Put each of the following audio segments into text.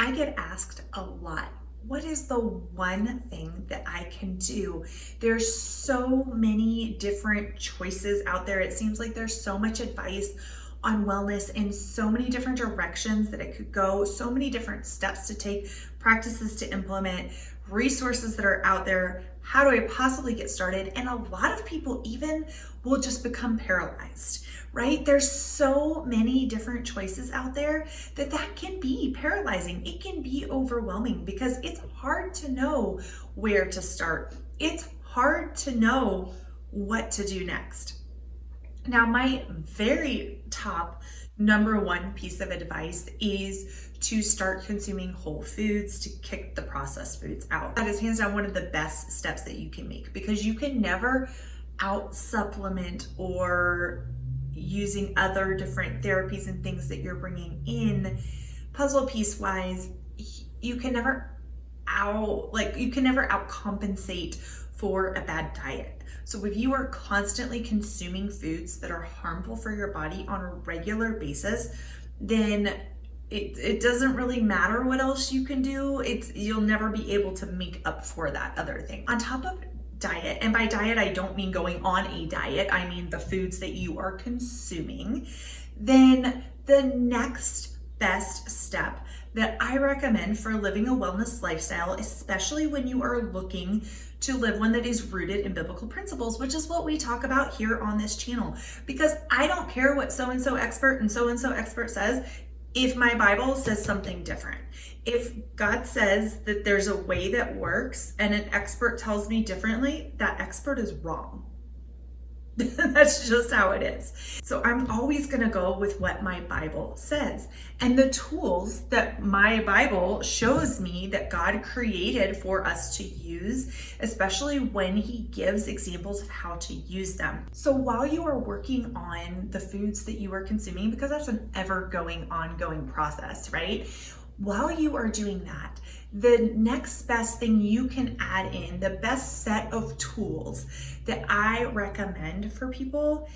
I get asked a lot, what is the one thing that I can do? There's so many different choices out there. It seems like there's so much advice on wellness in so many different directions that it could go, so many different steps to take, practices to implement, resources that are out there. How do I possibly get started? And a lot of people even will just become paralyzed, right? There's so many different choices out there that can be paralyzing. It can be overwhelming because it's hard to know where to start. It's hard to know what to do next. Now, my very top number one piece of advice is to start consuming whole foods, to kick the processed foods out. That is hands down one of the best steps that you can make, because you can never out supplement or using other different therapies and things that you're bringing in puzzle piece wise. You can never out compensate for a bad diet. So if you are constantly consuming foods that are harmful for your body on a regular basis, then it doesn't really matter what else you can do. You'll never be able to make up for that other thing. On top of diet, and by diet, I don't mean going on a diet, I mean the foods that you are consuming, then the next best step that I recommend for living a wellness lifestyle, especially when you are looking to live one that is rooted in biblical principles, which is what we talk about here on this channel. Because I don't care what so-and-so expert says if my Bible says something different. If God says that there's a way that works and an expert tells me differently, that expert is wrong. That's just how it is. So I'm always going to go with what my Bible says. And the tools that my Bible shows me that God created for us to use, especially when He gives examples of how to use them. So while you are working on the foods that you are consuming, because that's an ongoing process, right? While you are doing that, the next best thing you can add in, the best set of tools that I recommend for people,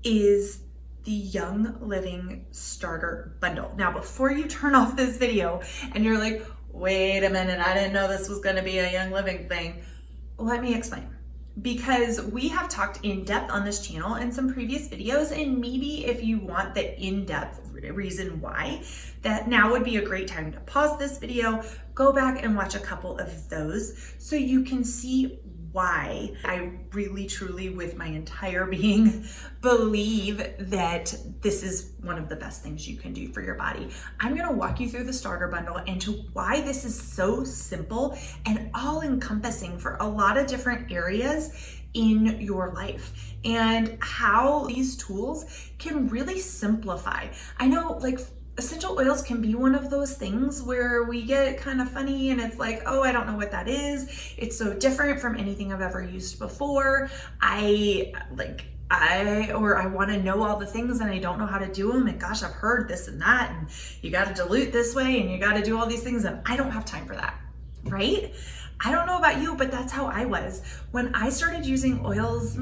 is the Young Living Starter Bundle. Now, before you turn off this video and you're like, wait a minute, I didn't know this was gonna be a Young Living thing, let me explain. Because we have talked in depth on this channel in some previous videos, and maybe if you want the in-depth reason why, that now would be a great time to pause this video, go back and watch a couple of those so you can see why I really, truly, with my entire being, believe that this is one of the best things you can do for your body. I'm gonna walk you through the starter bundle and to why this is so simple and all-encompassing for a lot of different areas in your life, and how these tools can really simplify. I know, like, essential oils can be one of those things where we get kind of funny and it's like, oh, I don't know what that is. It's so different from anything I've ever used before. I want to know all the things and I don't know how to do them. And gosh, I've heard this and that, and you got to dilute this way and you got to do all these things. And I don't have time for that, right? I don't know about you, but that's how I was. When I started using oils,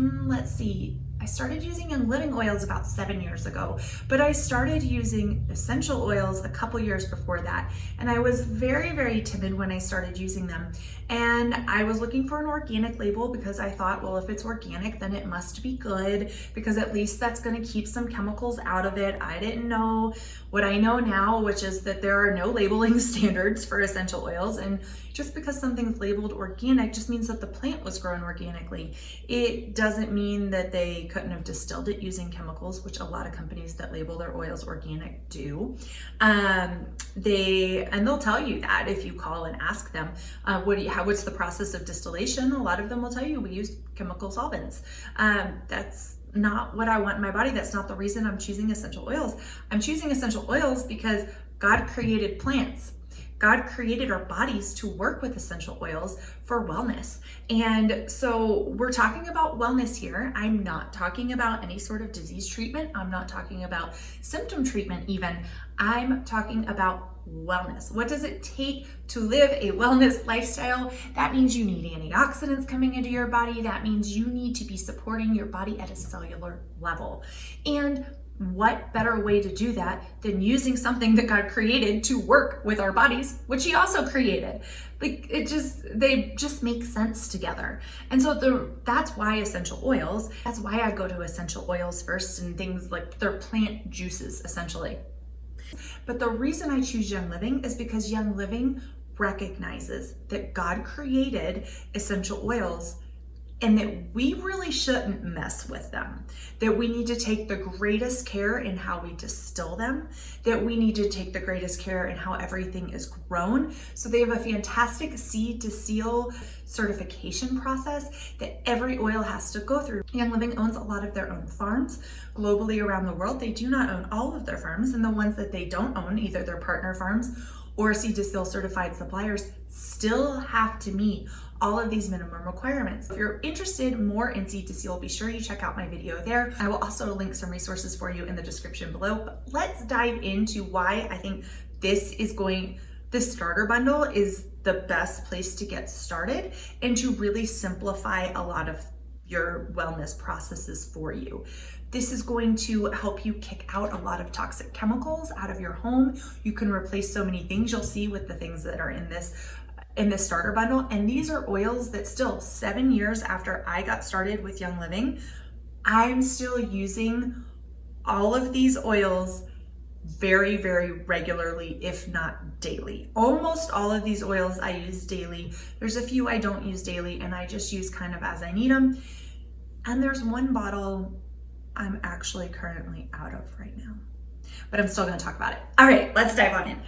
I started using Young Living oils about 7 years ago, but I started using essential oils a couple years before that. And I was very, very timid when I started using them. And I was looking for an organic label because I thought, well, if it's organic, then it must be good, because at least that's going to keep some chemicals out of it. I didn't know what I know now, which is that there are no labeling standards for essential oils. And just because something's labeled organic just means that the plant was grown organically. It doesn't mean that they couldn't have distilled it using chemicals, which a lot of companies that label their oils organic do. They'll tell you that if you call and ask them, what's the process of distillation? A lot of them will tell you we use chemical solvents. That's not what I want in my body. That's not the reason I'm choosing essential oils. I'm choosing essential oils because God created plants. God created our bodies to work with essential oils for wellness. And so we're talking about wellness here. I'm not talking about any sort of disease treatment. I'm not talking about symptom treatment even. I'm talking about wellness. What does it take to live a wellness lifestyle? That means you need antioxidants coming into your body. That means you need to be supporting your body at a cellular level. And what better way to do that than using something that God created to work with our bodies, which he also created. Like they just make sense together. And so that's why essential oils, that's why I go to essential oils first, and things like they're plant juices essentially. But the reason I choose Young Living is because Young Living recognizes that God created essential oils and that we really shouldn't mess with them, that we need to take the greatest care in how we distill them, that we need to take the greatest care in how everything is grown. So they have a fantastic seed to seal certification process that every oil has to go through. Young Living owns a lot of their own farms globally around the world. They do not own all of their farms, and the ones that they don't own, either their partner farms or seed to seal certified suppliers, still have to meet all of these minimum requirements. If you're interested more in seed to seal, be sure you check out my video there. I will also link some resources for you in the description below. But let's dive into why I think this starter bundle is the best place to get started and to really simplify a lot of your wellness processes for you. This is going to help you kick out a lot of toxic chemicals out of your home. You can replace so many things. You'll see with the things that are in this starter bundle. And these are oils that still 7 years after I got started with Young Living, I'm still using all of these oils very, very regularly, if not daily. Almost all of these oils I use daily. There's a few I don't use daily and I just use kind of as I need them. And there's one bottle I'm actually currently out of right now, but I'm still gonna talk about it. All right, let's dive on in.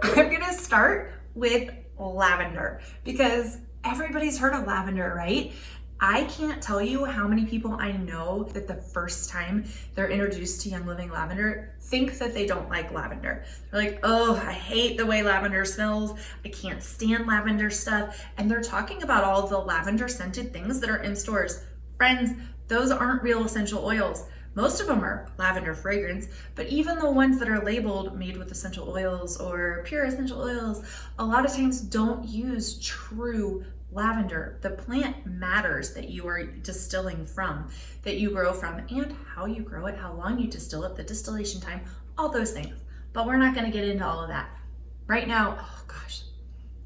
I'm gonna start with lavender because everybody's heard of lavender, right? I can't tell you how many people I know that the first time they're introduced to Young Living lavender think that they don't like lavender. They're like, oh, I hate the way lavender smells. I can't stand lavender stuff. And they're talking about all the lavender scented things that are in stores. Friends, those aren't real essential oils. Most of them are lavender fragrance, but even the ones that are labeled made with essential oils or pure essential oils, a lot of times don't use true lavender. The plant matters that you are distilling from, that you grow from, and how you grow it, how long you distill it, the distillation time, all those things. But we're not gonna get into all of that. Right now, oh gosh,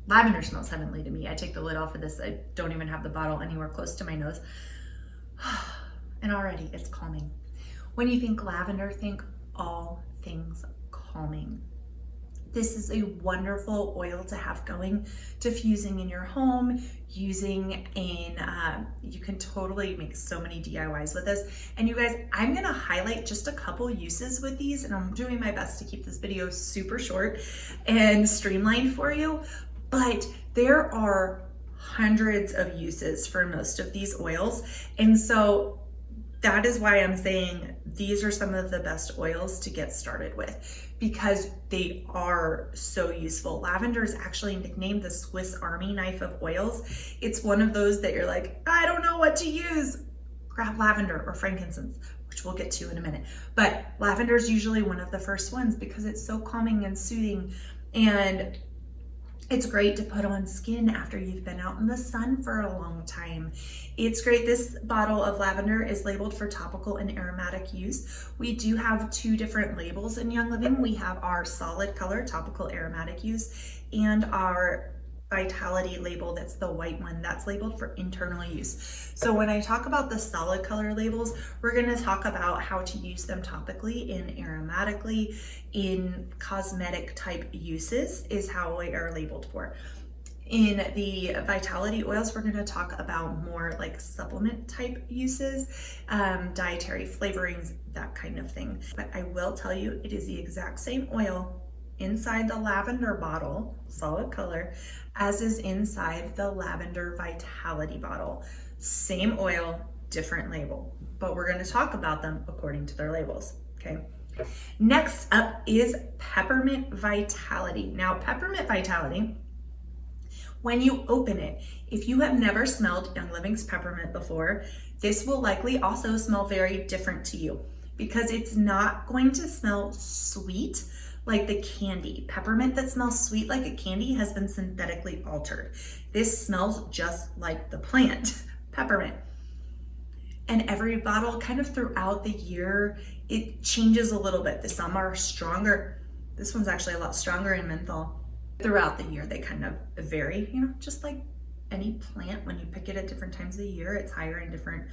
lavender smells heavenly to me. I take the lid off of this. I don't even have the bottle anywhere close to my nose. And already it's calming. When you think lavender, think all things calming. This is a wonderful oil to have going, diffusing in your home, using in, you can totally make so many DIYs with this. And you guys, I'm gonna highlight just a couple uses with these, and I'm doing my best to keep this video super short and streamlined for you, but there are hundreds of uses for most of these oils. And so that is why I'm saying these are some of the best oils to get started with because they are so useful. Lavender is actually nicknamed the Swiss Army knife of oils. It's one of those that you're like, I don't know what to use. Grab lavender or frankincense, which we'll get to in a minute. But lavender is usually one of the first ones because it's so calming and soothing, and it's great to put on skin after you've been out in the sun for a long time. It's great. This bottle of lavender is labeled for topical and aromatic use. We do have two different labels in Young Living. We have our solid color topical aromatic use and our Vitality label, that's the white one, that's labeled for internal use. So when I talk about the solid color labels, we're going to talk about how to use them topically and aromatically in cosmetic type uses is how they are labeled for. In the Vitality oils, we're going to talk about more like supplement type uses, dietary flavorings, that kind of thing. But I will tell you, it is the exact same oil inside the lavender bottle, solid color, as is inside the lavender Vitality bottle. Same oil, different label, but we're going to talk about them according to their labels, okay? Next up is Peppermint Vitality. Now, Peppermint Vitality, when you open it, if you have never smelled Young Living's peppermint before, this will likely also smell very different to you because it's not going to smell sweet like the candy. Peppermint that smells sweet like a candy has been synthetically altered. This smells just like the plant, peppermint. And every bottle kind of throughout the year, it changes a little bit. Some are stronger. This one's actually a lot stronger in menthol. Throughout the year, they kind of vary, you know, just like any plant. When you pick it at different times of the year, it's higher in different,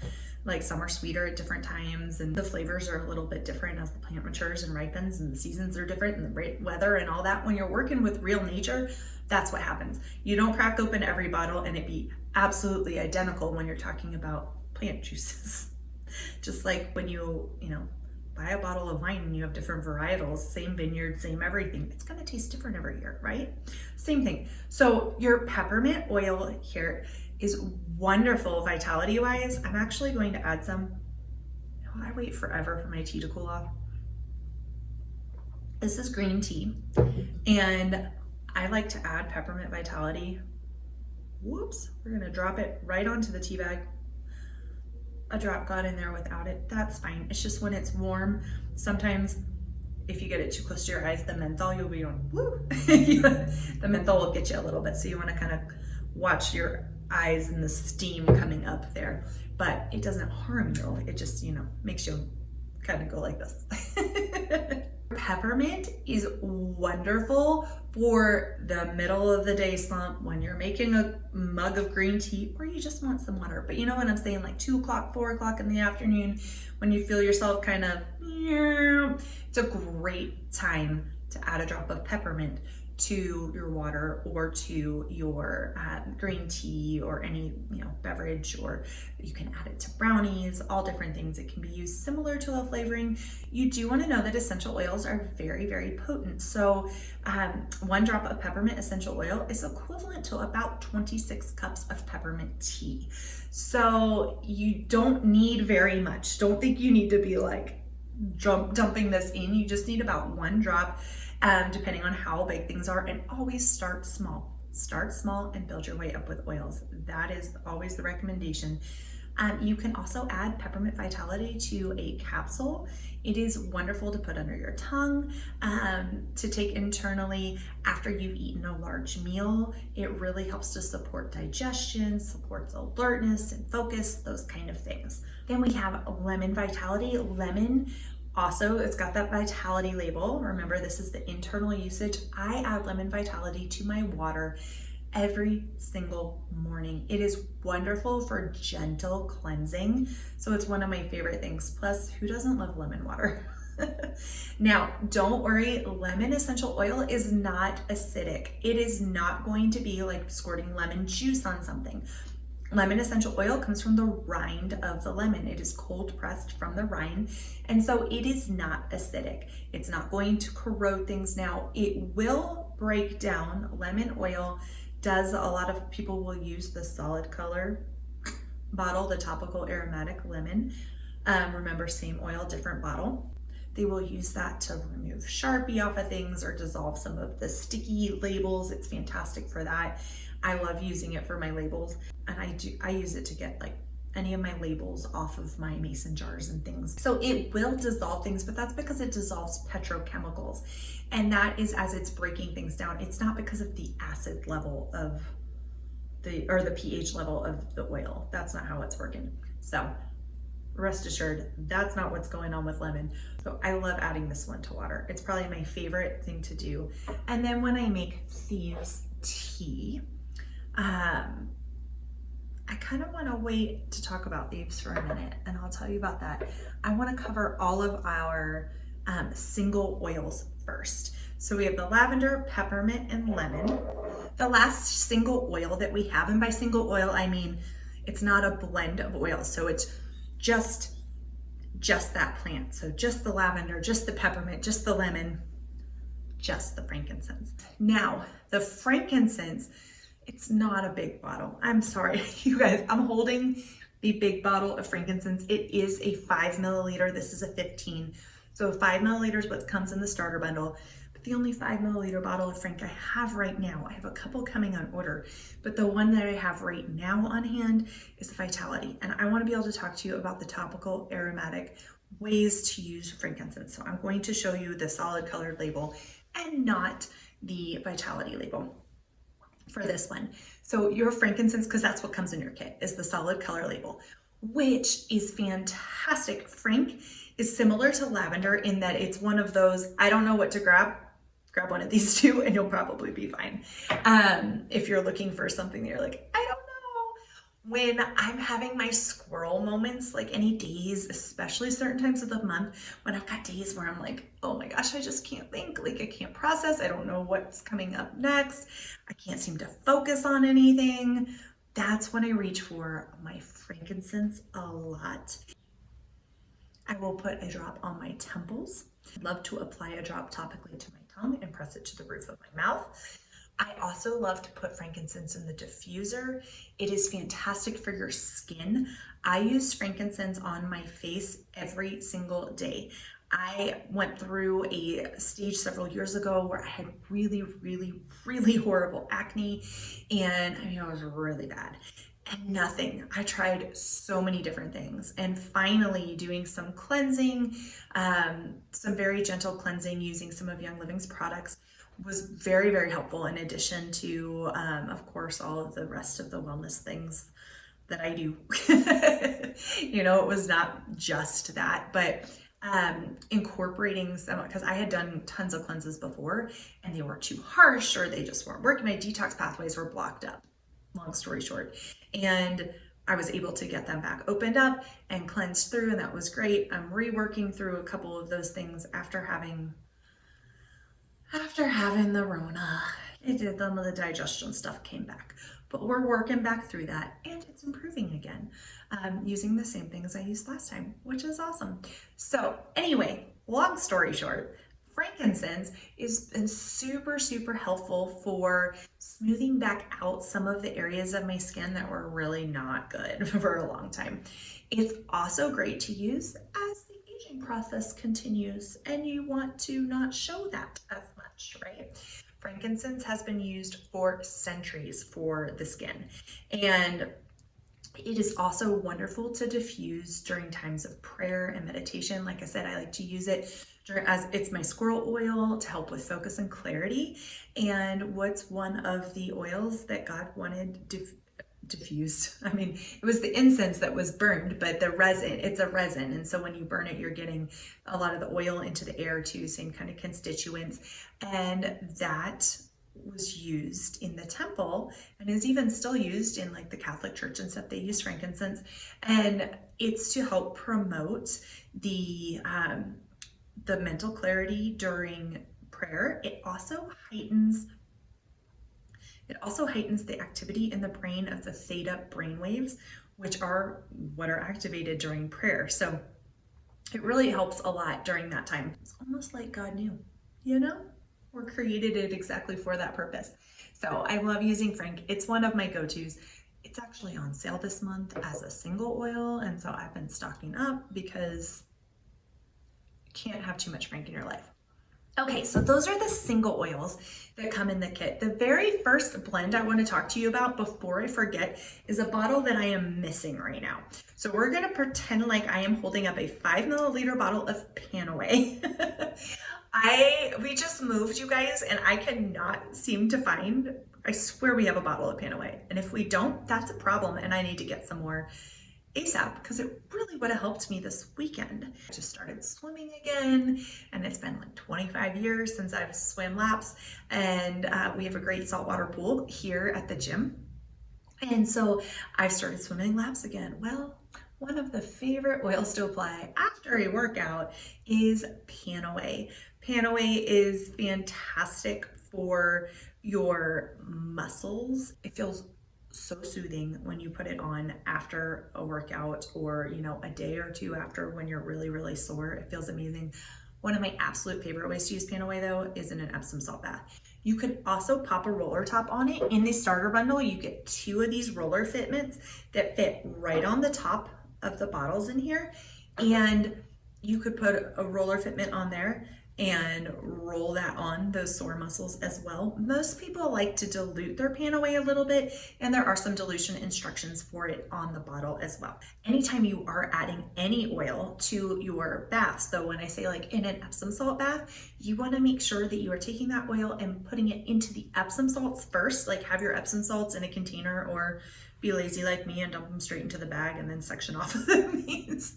like some are sweeter at different times, and the flavors are a little bit different as the plant matures and ripens, and the seasons are different, and the weather and all that. When you're working with real nature, that's what happens. You don't crack open every bottle and it be absolutely identical when you're talking about plant juices. Just like when you buy a bottle of wine and you have different varietals, same vineyard, same everything, it's gonna taste different every year, right? Same thing. So your peppermint oil here is wonderful vitality wise. I'm actually going to add some. I wait forever for my tea to cool off. This is green tea, and I like to add peppermint vitality. Whoops, we're gonna drop it right onto the tea bag. A drop got in there without it, that's fine. It's just when it's warm, sometimes if you get it too close to your eyes, the menthol, you'll be going, woo. The menthol will get you a little bit, so you wanna kind of watch your eyes and the steam coming up there. But it doesn't harm you, it just, makes you kind of go like this. Peppermint is wonderful for the middle of the day slump, when you're making a mug of green tea or you just want some water. But you know what I'm saying, like 2 o'clock, 4 o'clock in the afternoon, when you feel yourself kind of, it's a great time to add a drop of peppermint to your water or to your green tea or any beverage, or you can add it to brownies, all different things. It can be used similar to a flavoring. You do want to know that essential oils are very, very potent. So 1 drop of peppermint essential oil is equivalent to about 26 cups of peppermint tea. So you don't need very much. Don't think you need to be like dumping this in. You just need about 1 drop, depending on how big things are, and always start small. Start small and build your way up with oils. That is always the recommendation. You can also add peppermint vitality to a capsule. It is wonderful to put under your tongue, to take internally after you've eaten a large meal. It really helps to support digestion, supports alertness and focus, those kind of things. Then we have lemon vitality. Lemon also, it's got that vitality label. Remember, this is the internal usage. I add lemon vitality to my water every single morning. It is wonderful for gentle cleansing. So it's one of my favorite things. Plus, who doesn't love lemon water? Now, don't worry, lemon essential oil is not acidic. It is not going to be like squirting lemon juice on something. Lemon essential oil comes from the rind of the lemon. It is cold pressed from the rind, and so it is not acidic. It's not going to corrode things. Now, it will break down. Lemon oil does, a lot of people will use the solid color bottle, the topical aromatic lemon. Remember, same oil, different bottle. They will use that to remove Sharpie off of things or dissolve some of the sticky labels. It's fantastic for that. I love using it for my labels, and I use it to get like any of my labels off of my mason jars and things. So it will dissolve things, but that's because it dissolves petrochemicals, and that is as it's breaking things down. It's not because of the acid level of the pH level of the oil. That's not how it's working. So rest assured, that's not what's going on with lemon. So I love adding this one to water. It's probably my favorite thing to do. And then when I make Thieves tea, I kind of want to wait to talk about Thieves for a minute, and I'll tell you about that. I want to cover all of our single oils first. So we have the lavender, peppermint, and lemon. The last single oil that we have, and by single oil, I mean it's not a blend of oils. So it's just that plant. So just the lavender, just the peppermint, just the lemon, just the frankincense. Now, the frankincense, it's not a big bottle. I'm sorry, you guys, I'm holding the big bottle of frankincense. It is a 5 milliliter. This is a 15. So 5 milliliters, what comes in the starter bundle. But the only 5 milliliter bottle of frank I have right now, I have a couple coming on order, but the one that I have right now on hand is the Vitality. And I want to be able to talk to you about the topical aromatic ways to use frankincense. So I'm going to show you the solid colored label and not the Vitality label for this one. So your frankincense, because that's what comes in your kit, is the solid color label. which is fantastic. Frank is similar to lavender in that it's one of those, I don't know what to grab one of these two and you'll probably be fine. If you're looking for something that you're like, I don't know. When I'm having my squirrel moments, like any days, especially certain times of the month, when I've got days where I'm like, oh my gosh, I just can't think, like I can't process, I don't know what's coming up next, I can't seem to focus on anything, that's when I reach for my frankincense a lot. I will put a drop on my temples. I love to apply a drop topically to my tongue and press it to the roof of my mouth. I also love to put frankincense in the diffuser. It is fantastic for your skin. I use frankincense on my face every single day. I went through a stage several years ago where I had really, really, really horrible acne, and I mean, it was really bad. And nothing. I tried so many different things, and finally doing some cleansing, some very gentle cleansing using some of Young Living's products was very, very helpful, in addition to, of course, all of the rest of the wellness things that I do. You know, it was not just that, but incorporating some, because I had done tons of cleanses before and they were too harsh or they just weren't working. My detox pathways were blocked up, long story short. And I was able to get them back opened up and cleansed through, and that was great. I'm reworking through a couple of those things after having the Rona. It did, some of the digestion stuff came back, but we're working back through that and it's improving again, using the same things I used last time, which is awesome. So anyway, long story short, frankincense has been super, super helpful for smoothing back out some of the areas of my skin that were really not good for a long time. It's also great to use as the aging process continues and you want to not show that as much, right? Frankincense has been used for centuries for the skin, and it is also wonderful to diffuse during times of prayer and meditation. Like I said, I like to use it as it's my squirrel oil to help with focus and clarity. And what's one of the oils that God wanted diffused? I mean, it was the incense that was burned, but the resin, it's a resin. And so when you burn it, you're getting a lot of the oil into the air too, same kind of constituents. And that was used in the temple and is even still used in like the Catholic Church and stuff. They use frankincense, and it's to help promote the mental clarity during prayer. It also heightens the activity in the brain of the theta brain waves, which are what are activated during prayer. So it really helps a lot during that time. It's almost like God knew, you know, or created it exactly for that purpose. So I love using Frank. It's one of my go-tos. It's actually on sale this month as a single oil, and so I've been stocking up because you can't have too much Frank in your life. Okay, so those are the single oils that come in the kit. The very first blend I want to talk to you about before I forget is a bottle that I am missing right now. So we're going to pretend like I am holding up a 5 milliliter bottle of Panaway. We just moved, you guys, and I cannot seem to find, I swear we have a bottle of Panaway. And if we don't, that's a problem, and I need to get some more ASAP, because it really would have helped me this weekend. I just started swimming again, and it's been like 25 years since I've swam laps, and we have a great saltwater pool here at the gym. And so I've started swimming laps again. Well, one of the favorite oils to apply after a workout is Panaway. Panaway is fantastic for your muscles. It feels so soothing when you put it on after a workout, or, you know, a day or two after when you're really, really sore. It feels amazing. One of my absolute favorite ways to use Panaway though is in an Epsom salt bath. You could also pop a roller top on it. In the starter bundle, you get 2 of these roller fitments that fit right on the top of the bottles in here. And you could put a roller fitment on there and roll that on those sore muscles as well. Most people like to dilute their pan away a little bit, and there are some dilution instructions for it on the bottle as well. Anytime you are adding any oil to your baths, though, when I say like in an Epsom salt bath, you want to make sure that you are taking that oil and putting it into the Epsom salts first. Like have your Epsom salts in a container, or be lazy like me and dump them straight into the bag and then section off of these.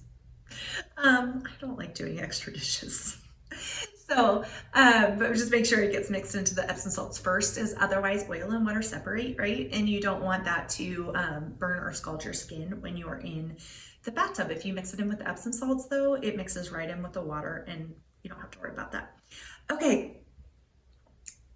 I don't like doing extra dishes. So, but just make sure it gets mixed into the Epsom salts first, as otherwise oil and water separate, right? And you don't want that to burn or scald your skin when you are in the bathtub. If you mix it in with the Epsom salts though, it mixes right in with the water and you don't have to worry about that. Okay.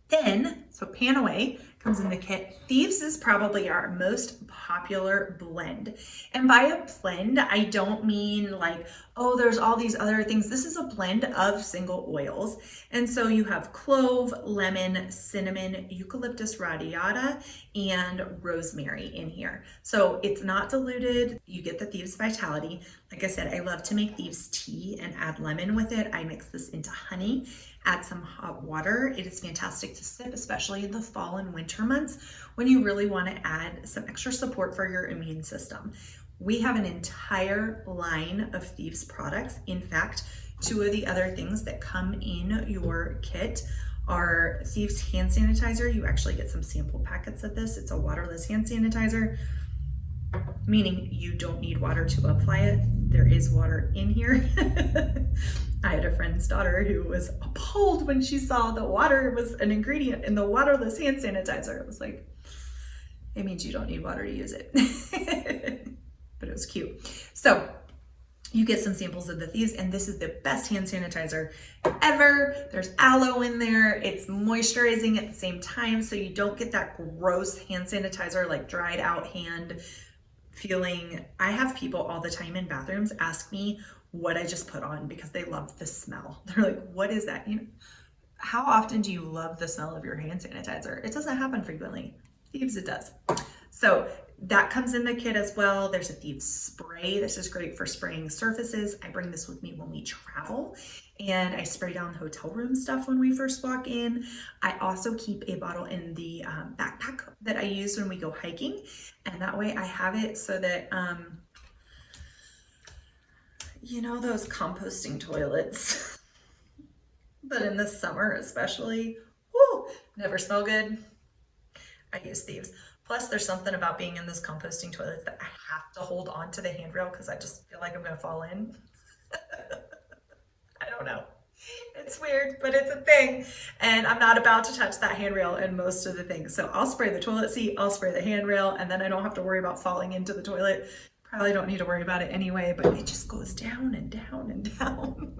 Then, so pan away comes in the kit. Thieves is probably our most popular blend. And by a blend, I don't mean like, oh, there's all these other things. This is a blend of single oils. And so you have clove, lemon, cinnamon, eucalyptus radiata, and rosemary in here. So it's not diluted. You get the Thieves Vitality. Like I said, I love to make Thieves tea and add lemon with it. I mix this into honey. Add some hot water. It is fantastic to sip, especially in the fall and winter months when you really want to add some extra support for your immune system. We have an entire line of Thieves products. In fact, two of the other things that come in your kit are Thieves hand sanitizer. You actually get some sample packets of this. It's a waterless hand sanitizer, meaning you don't need water to apply it. There is water in here. I had a friend's daughter who was appalled when she saw the water was an ingredient in the waterless hand sanitizer. It was like, it means you don't need water to use it. But it was cute. So you get some samples of the Thieves, and this is the best hand sanitizer ever. There's aloe in there. It's moisturizing at the same time, so you don't get that gross hand sanitizer, like dried out hand feeling. I have people all the time in bathrooms ask me what I just put on because they love the smell. They're like, what is that? You know, how often do you love the smell of your hand sanitizer? It doesn't happen frequently. Thieves, it does. So that comes in the kit as well. There's a Thieves spray. This is great for spraying surfaces. I bring this with me when we travel, and I spray down hotel room stuff when we first walk in. I also keep a bottle in the backpack that I use when we go hiking, and that way I have it so that, you know, those composting toilets, but in the summer especially, whoo, never smell good. I use Thieves. Plus, there's something about being in those composting toilets that I have to hold on to the handrail because I just feel like I'm going to fall in. I don't know. It's weird, but it's a thing. And I'm not about to touch that handrail in most of the things. So I'll spray the toilet seat, I'll spray the handrail, and then I don't have to worry about falling into the toilet. Probably don't need to worry about it anyway, but it just goes down and down and down.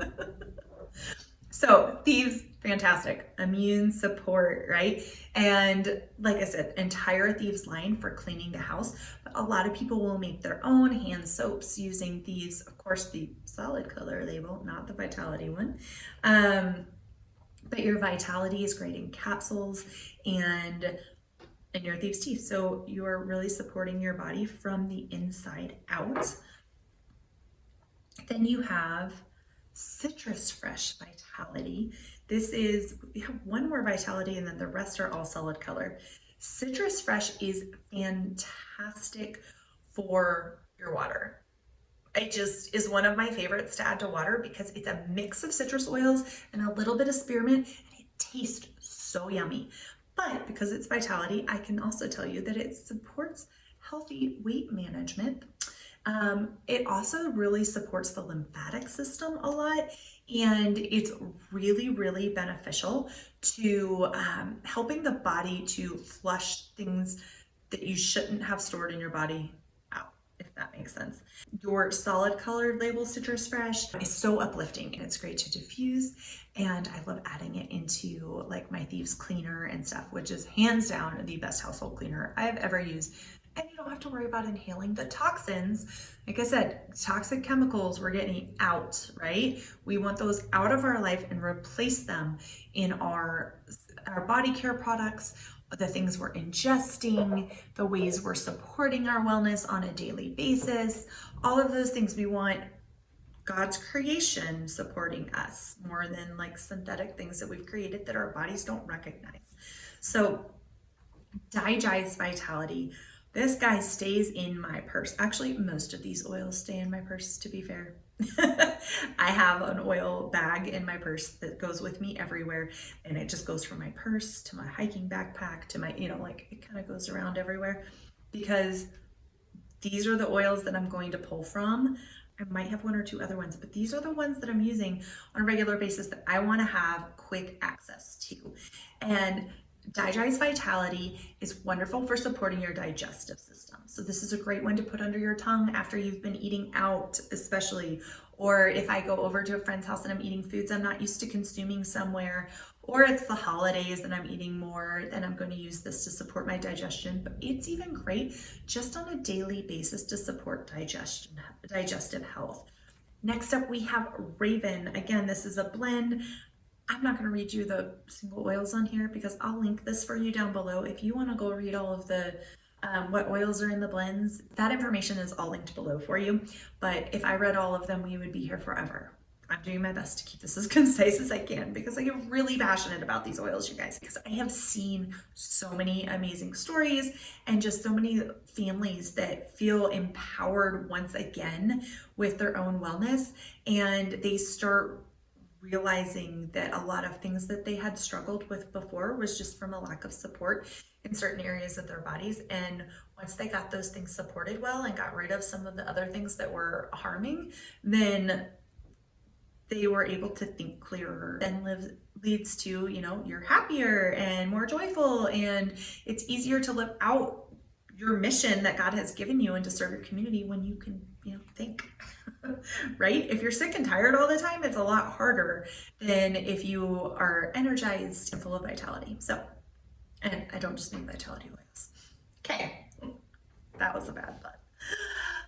So Thieves, fantastic. Immune support, right? And like I said, entire Thieves line for cleaning the house. But a lot of people will make their own hand soaps using Thieves. Of course, the solid color label, not the Vitality one. But your Vitality is great in capsules and in your Thieves tea. So you're really supporting your body from the inside out. Then you have Citrus Fresh Vitality. We have one more Vitality and then the rest are all solid color. Citrus Fresh is fantastic for your water. It just is one of my favorites to add to water because it's a mix of citrus oils and a little bit of spearmint, and it tastes so yummy. But because it's Vitality, I can also tell you that it supports healthy weight management. It also really supports the lymphatic system a lot, and it's really, really beneficial to helping the body to flush things that you shouldn't have stored in your body out, if that makes sense. Your solid colored label Citrus Fresh is so uplifting, and it's great to diffuse, and I love adding it into like my Thieves cleaner and stuff, which is hands down the best household cleaner I've ever used. And you don't have to worry about inhaling the toxins. Like I said, toxic chemicals we're getting out, right? We want those out of our life and replace them in our body care products, the things we're ingesting, the ways we're supporting our wellness on a daily basis. All of those things we want God's creation supporting us more than like synthetic things that we've created that our bodies don't recognize. So Digest Vitality, this guy stays in my purse. Actually, most of these oils stay in my purse, to be fair. I have an oil bag in my purse that goes with me everywhere, and it just goes from my purse to my hiking backpack to my, like it kind of goes around everywhere, because these are the oils that I'm going to pull from. I might have one or two other ones, but these are the ones that I'm using on a regular basis that I want to have quick access to. And Digest Vitality is wonderful for supporting your digestive system. So this is a great one to put under your tongue after you've been eating out, especially, or if I go over to a friend's house and I'm eating foods I'm not used to consuming somewhere, or it's the holidays and I'm eating more, then I'm going to use this to support my digestion. But it's even great just on a daily basis to support digestive health. Next up, we have Raven. Again, this is a blend. I'm not going to read you the single oils on here because I'll link this for you down below. If you want to go read all of the what oils are in the blends, that information is all linked below for you. But if I read all of them, we would be here forever. I'm doing my best to keep this as concise as I can because I get really passionate about these oils, you guys, because I have seen so many amazing stories and just so many families that feel empowered once again with their own wellness, and they start realizing that a lot of things that they had struggled with before was just from a lack of support in certain areas of their bodies. And once they got those things supported well and got rid of some of the other things that were harming, then they were able to think clearer, and leads to, you're happier and more joyful, and it's easier to live out your mission that God has given you and to serve your community when you can, think. Right? If you're sick and tired all the time, it's a lot harder than if you are energized and full of vitality. So, and I don't just mean vitality oils. Okay, that was a bad thought.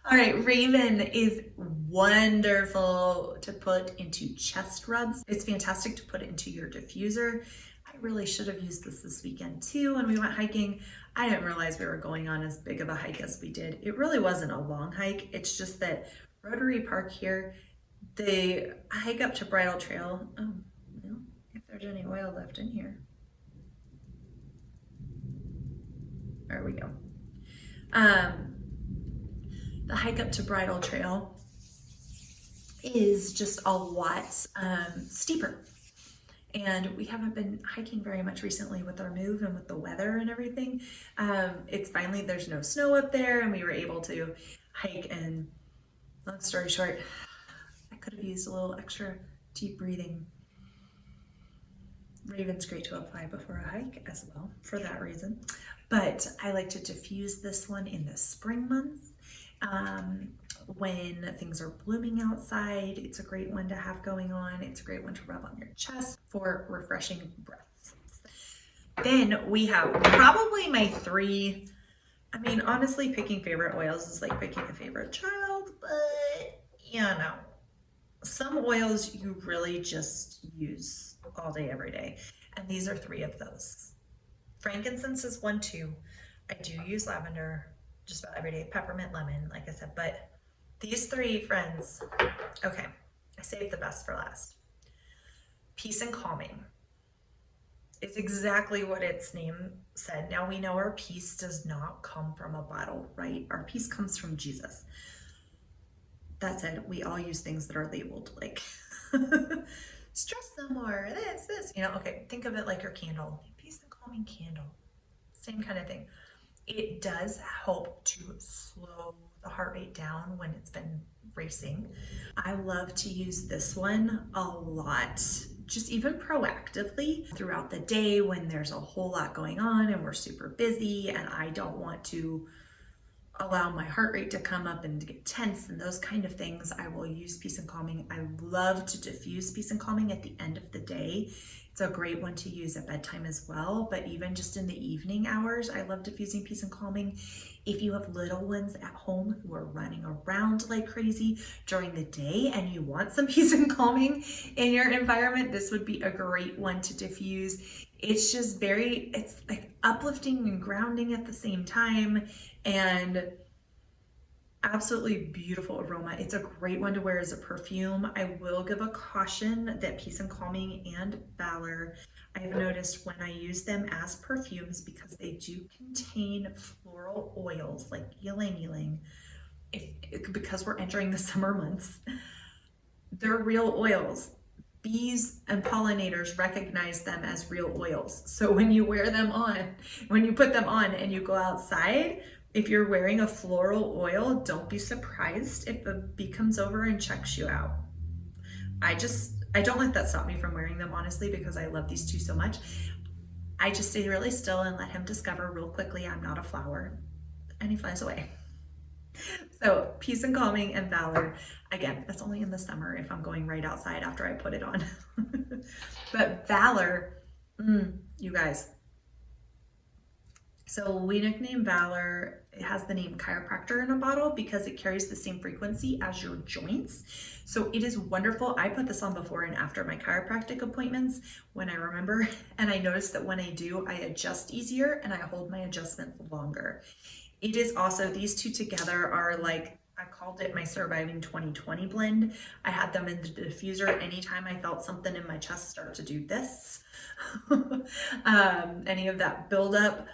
All right, Raven is wonderful to put into chest rubs. It's fantastic to put it into your diffuser. I really should have used this weekend too when we went hiking. I didn't realize we were going on as big of a hike as we did. It really wasn't a long hike. It's just that Rotary Park here, the hike up to Bridle Trail, oh, well, if there's any oil left in here. There we go. The hike up to Bridle Trail is just a lot steeper. And we haven't been hiking very much recently with our move and with the weather and everything. It's finally, there's no snow up there, and we were able to hike. And long story short, I could have used a little extra deep breathing. Raven's great to apply before a hike as well for that reason. But I like to diffuse this one in the spring months. When things are blooming outside, it's a great one to have going on. It's a great one to rub on your chest for refreshing breaths. Then we have probably my three, honestly, picking favorite oils is like picking a favorite child, but some oils you really just use all day, every day. And these are three of those. Frankincense is one, too. I do use lavender just about every day. Peppermint, lemon, like I said, but these three, friends, okay, I saved the best for last. Peace and Calming is exactly what its name said. Now we know our peace does not come from a bottle, right? Our peace comes from Jesus. That said, we all use things that are labeled like stress no more, this, okay, think of it like your candle. Peace and Calming candle. Same kind of thing. It does help to slow the heart rate down when it's been racing. I love to use this one a lot, just even proactively throughout the day when there's a whole lot going on and we're super busy and I don't want to allow my heart rate to come up and to get tense and those kind of things. I will use Peace and Calming. I love to diffuse Peace and Calming at the end of the day. It's a great one to use at bedtime as well, but even just in the evening hours, I love diffusing Peace and Calming. If you have little ones at home who are running around like crazy during the day and you want some Peace and Calming in your environment, this would be a great one to diffuse. It's just it's like uplifting and grounding at the same time. And Absolutely beautiful aroma. It's a great one to wear as a perfume. I will give a caution that Peace and Calming and Valor, I have noticed when I use them as perfumes, because they do contain floral oils like ylang ylang, because we're entering the summer months, they're real oils. Bees and pollinators recognize them as real oils. So when you wear them on, when you put them on and you go outside, if you're wearing a floral oil, don't be surprised if a bee comes over and checks you out. I don't let that stop me from wearing them, honestly, because I love these two so much. I just stay really still and let him discover real quickly I'm not a flower, and he flies away. So Peace and Calming and Valor, again, that's only in the summer if I'm going right outside after I put it on. But Valor, you guys. So we nickname Valor, it has the name chiropractor in a bottle because it carries the same frequency as your joints. So it is wonderful. I put this on before and after my chiropractic appointments when I remember, and I noticed that when I do, I adjust easier and I hold my adjustments longer. It is also, these two together are like, I called it my surviving 2020 blend. I had them in the diffuser anytime I felt something in my chest start to do this. Any of that buildup,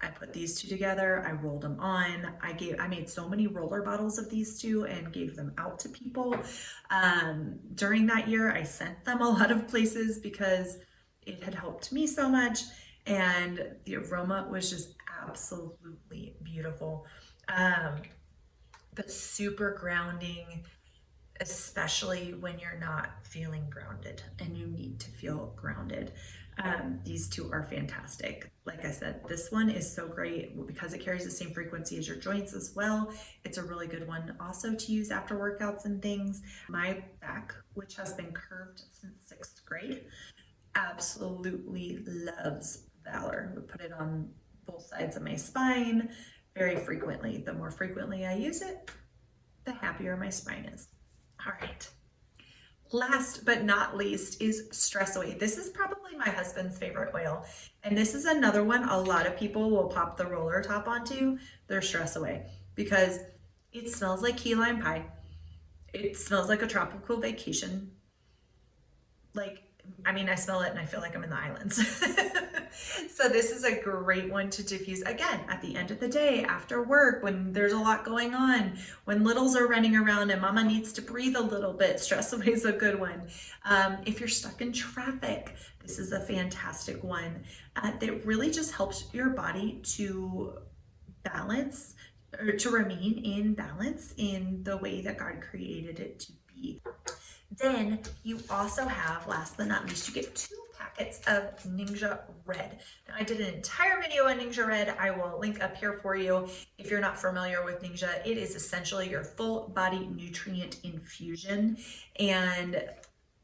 I put these two together, I rolled them on. I made so many roller bottles of these two and gave them out to people. During that year, I sent them a lot of places because it had helped me so much. And the aroma was just absolutely beautiful. But super grounding, especially when you're not feeling grounded and you need to feel grounded. These two are fantastic. Like I said, this one is so great because it carries the same frequency as your joints as well. It's a really good one also to use after workouts and things. My back, which has been curved since 6th grade, absolutely loves Valor. We put it on both sides of my spine very frequently. The more frequently I use it, the happier my spine is. All right. Last but not least is Stress Away. This is probably my husband's favorite oil. And this is another one a lot of people will pop the roller top onto their Stress Away because it smells like key lime pie. It smells like a tropical vacation. Like, I mean, I smell it and I feel like I'm in the islands. So this is a great one to diffuse, again, at the end of the day, after work, when there's a lot going on, when littles are running around and mama needs to breathe a little bit. Stress Away is a good one. If you're stuck in traffic, this is a fantastic one that really just helps your body to balance, or to remain in balance in the way that God created it to be. Then you also have, last but not least, you get 2 packets of NingXia Red. Now, I did an entire video on NingXia Red. I will link up here for you. If you're not familiar with NingXia, it is essentially your full body nutrient infusion. And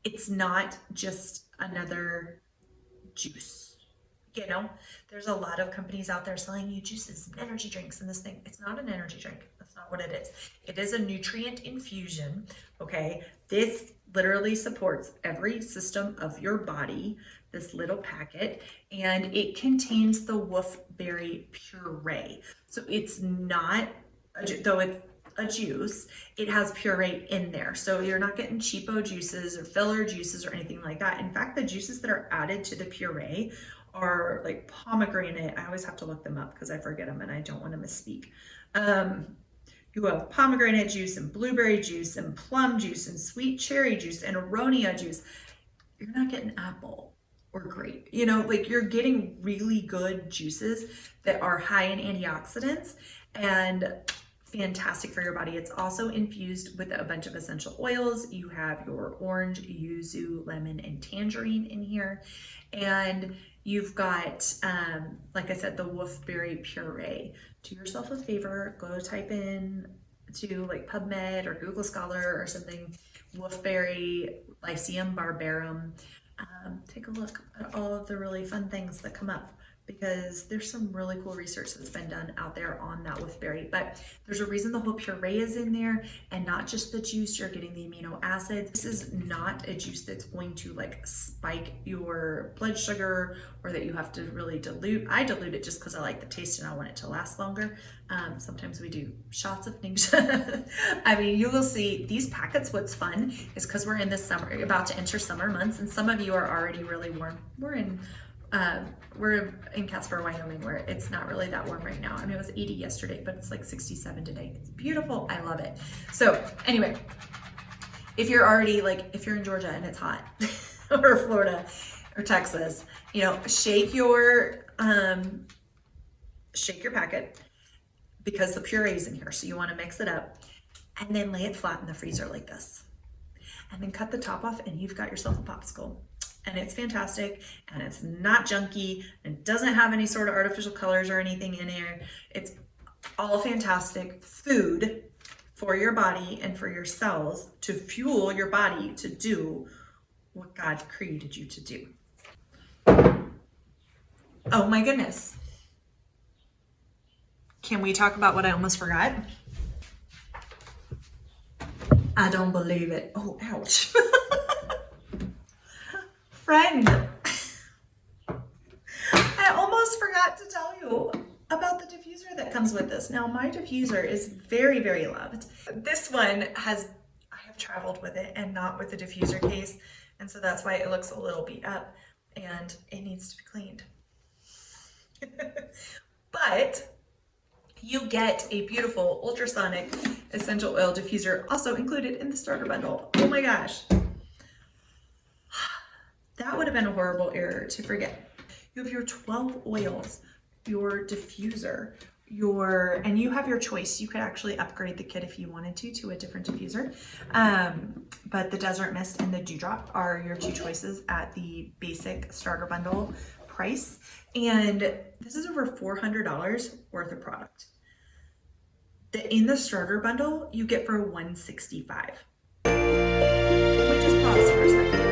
it's not just another juice. You know, there's a lot of companies out there selling you juices and energy drinks and this thing. It's not an energy drink. That's not what it is. It is a nutrient infusion, okay? This literally supports every system of your body, this little packet, and it contains the wolfberry puree. So it's not, though it's a juice, it has puree in there. So you're not getting cheapo juices or filler juices or anything like that. In fact, the juices that are added to the puree are like pomegranate. I always have to look them up because I forget them and I don't want to misspeak. You have pomegranate juice and blueberry juice and plum juice and sweet cherry juice and aronia juice. You're not getting apple or grape. You know, like you're getting really good juices that are high in antioxidants and fantastic for your body. It's also infused with a bunch of essential oils. You have your orange, yuzu, lemon, and tangerine in here. And you've got, like I said, the wolfberry puree. Do yourself a favor, go type in to like PubMed or Google Scholar or something, wolfberry, Lycium barbarum. Take a look at all of the really fun things that come up because there's some really cool research that's been done out there on that with berry. But there's a reason the whole puree is in there and not just the juice. You're getting the amino acids. This is not a juice that's going to like spike your blood sugar or that you have to really dilute. I dilute it just because I like the taste and I want it to last longer. Sometimes we do shots of NingXia. I mean, you will see these packets. What's fun is because we're in the summer, about to enter summer months, and some of you are already really warm. We're in Casper, Wyoming, where it's not really that warm right now. I mean, it was 80 yesterday, but it's like 67 today. It's beautiful. I love it. So anyway, if you're already like, if you're in Georgia and it's hot or Florida or Texas, you know, shake your packet because the puree is in here. So you want to mix it up and then lay it flat in the freezer like this. And then cut the top off and you've got yourself a popsicle. And it's fantastic, and it's not junky, and doesn't have any sort of artificial colors or anything in here. It's all fantastic food for your body and for your cells to fuel your body to do what God created you to do. Oh my goodness. Can we talk about what I almost forgot? I don't believe it. Oh, ouch. Friend, I almost forgot to tell you about the diffuser that comes with this. Now, my diffuser is very, very loved. This one I have traveled with it and not with the diffuser case, and so that's why it looks a little beat up and it needs to be cleaned. But you get a beautiful ultrasonic essential oil diffuser also included in the starter bundle. Oh my gosh. That would have been a horrible error to forget. You have your 12 oils, your diffuser, and you have your choice. You could actually upgrade the kit if you wanted to a different diffuser. But the Desert Mist and the Dewdrop are your two choices at the basic starter bundle price. And this is over $400 worth of product. In the starter bundle, you get for $165. Let me just pause for a second.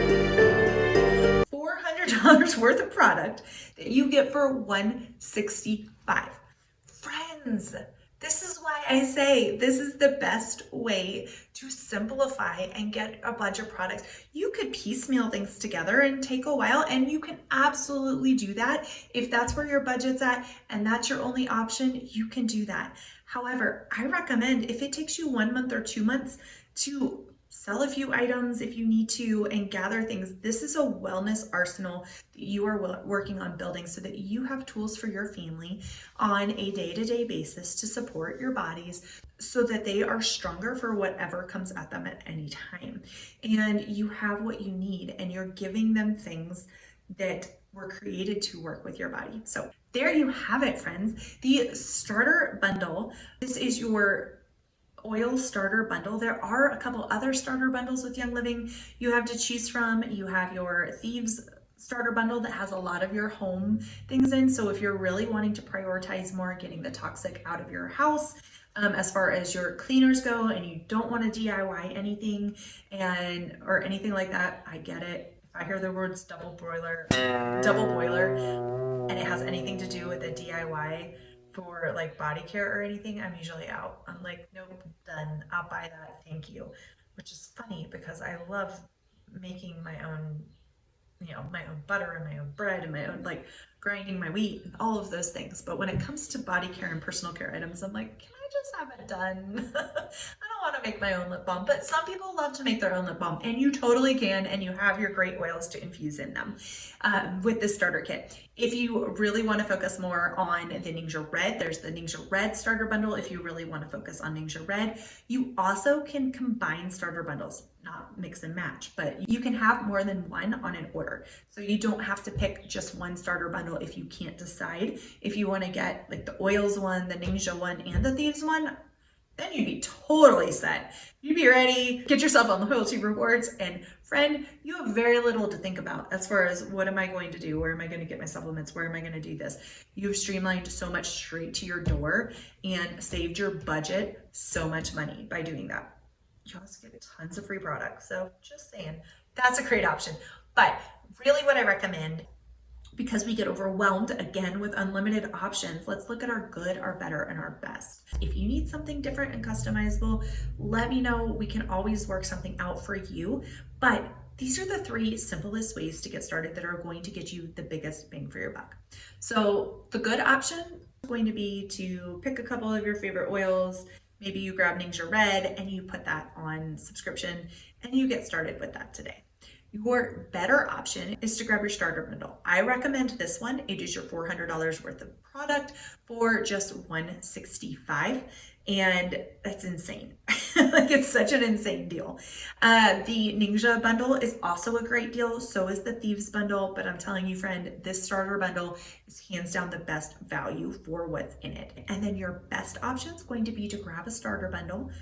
$400 worth of product that you get for $165. Friends, this is why I say this is the best way to simplify and get a bunch of products. You could piecemeal things together and take a while, and you can absolutely do that. If that's where your budget's at and that's your only option, you can do that. However, I recommend if it takes you 1 month or 2 months to sell a few items if you need to and gather things. This is a wellness arsenal that you are working on building so that you have tools for your family on a day-to-day basis to support your bodies so that they are stronger for whatever comes at them at any time. And you have what you need and you're giving them things that were created to work with your body. So there you have it, friends. The starter bundle. This is your oil starter bundle. There are a couple other starter bundles with Young Living you have to choose from. You have your Thieves starter bundle that has a lot of your home things in. So if you're really wanting to prioritize more getting the toxic out of your house, as far as your cleaners go, and you don't want to DIY anything or anything like that, I get it. If I hear the words double boiler, and it has anything to do with a DIY for like body care or anything, I'm usually out. I'm like, nope, done. I'll buy that. Thank you. Which is funny because I love making my own, my own butter and my own bread and my own like grinding my wheat and all of those things. But when it comes to body care and personal care items, I'm like, can I just have it done? I don't want to make my own lip balm, but some people love to make their own lip balm, and you totally can, and you have your great oils to infuse in them with this starter kit. If you really want to focus more on the NingXia Red, there's the NingXia Red starter bundle. If you really want to focus on NingXia Red, you also can combine starter bundles, not mix and match, but you can have more than one on an order. So you don't have to pick just one starter bundle if you can't decide. If you want to get like the oils one, the NingXia one, and the Thieves one, then you'd be totally set. You'd be ready, get yourself on loyalty rewards, and friend, you have very little to think about as far as what am I going to do? Where am I going to get my supplements? Where am I going to do this? You've streamlined so much straight to your door and saved your budget so much money by doing that. You also get tons of free products. So just saying, that's a great option. But really what I recommend because we get overwhelmed again with unlimited options, let's look at our good, our better, and our best. If you need something different and customizable, let me know. We can always work something out for you. But these are the 3 simplest ways to get started that are going to get you the biggest bang for your buck. So the good option is going to be to pick a couple of your favorite oils. Maybe you grab NingXia Red and you put that on subscription and you get started with that today. Your better option is to grab your starter bundle. I recommend this one. It is your $400 worth of product for just $165, and that's insane. Like, it's such an insane deal. The NingXia bundle is also a great deal. So is the Thieves bundle, but I'm telling you, friend, this starter bundle is hands down the best value for what's in it. And then your best option is going to be to grab a starter bundle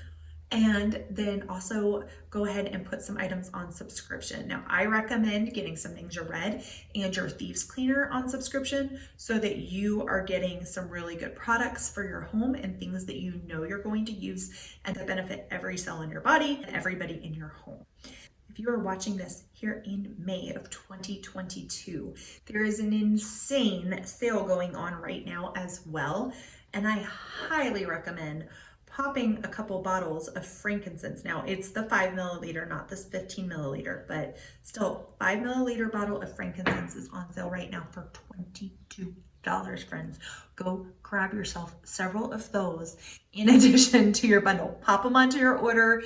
and then also go ahead and put some items on subscription. Now, I recommend getting some NingXia Red and your Thieves cleaner on subscription so that you are getting some really good products for your home and things that you know you're going to use and that benefit every cell in your body and everybody in your home. If you are watching this here in May of 2022, there is an insane sale going on right now as well. And I highly recommend popping a couple bottles of frankincense. Now, it's the 5 milliliter, not this 15 milliliter, but still, 5 milliliter bottle of frankincense is on sale right now for $22, friends. Go grab yourself several of those in addition to your bundle. Pop them onto your order.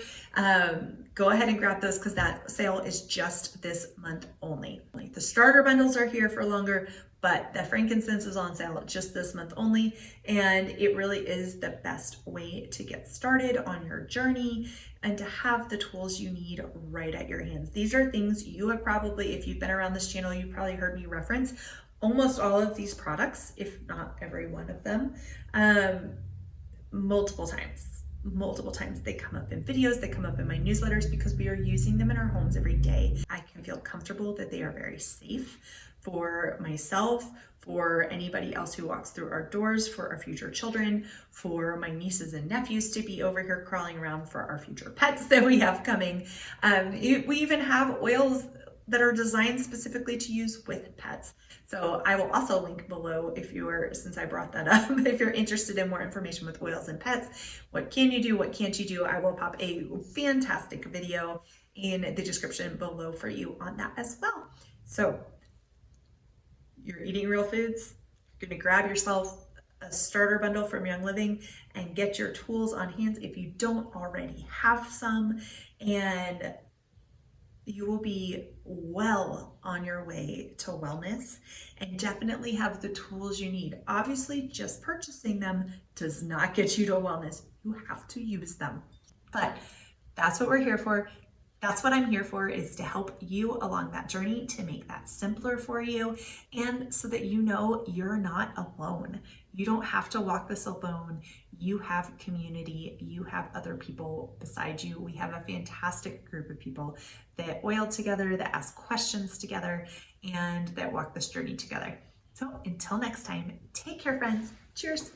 Go ahead and grab those because that sale is just this month only. Like, the starter bundles are here for longer, but the frankincense is on sale just this month only, and it really is the best way to get started on your journey and to have the tools you need right at your hands. These are things you have probably, if you've been around this channel, you've probably heard me reference almost all of these products, if not every one of them, multiple times. They come up in videos, they come up in my newsletters because we are using them in our homes every day. I can feel comfortable that they are very safe for myself, for anybody else who walks through our doors, for our future children, for my nieces and nephews to be over here crawling around, for our future pets that we have coming. We even have oils that are designed specifically to use with pets. So I will also link below if you're, since I brought that up, if you're interested in more information with oils and pets, what can you do, what can't you do? I will pop a fantastic video in the description below for you on that as well. So you're eating real foods, you're gonna grab yourself a starter bundle from Young Living and get your tools on hand if you don't already have some, and you will be well on your way to wellness and definitely have the tools you need. Obviously, just purchasing them does not get you to wellness. You have to use them. But that's what we're here for. That's what I'm here for, is to help you along that journey, to make that simpler for you, and so that you know you're not alone. You don't have to walk this alone. You have community. You have other people beside you. We have a fantastic group of people that oil together, that ask questions together, and that walk this journey together. So until next time, take care, friends. Cheers.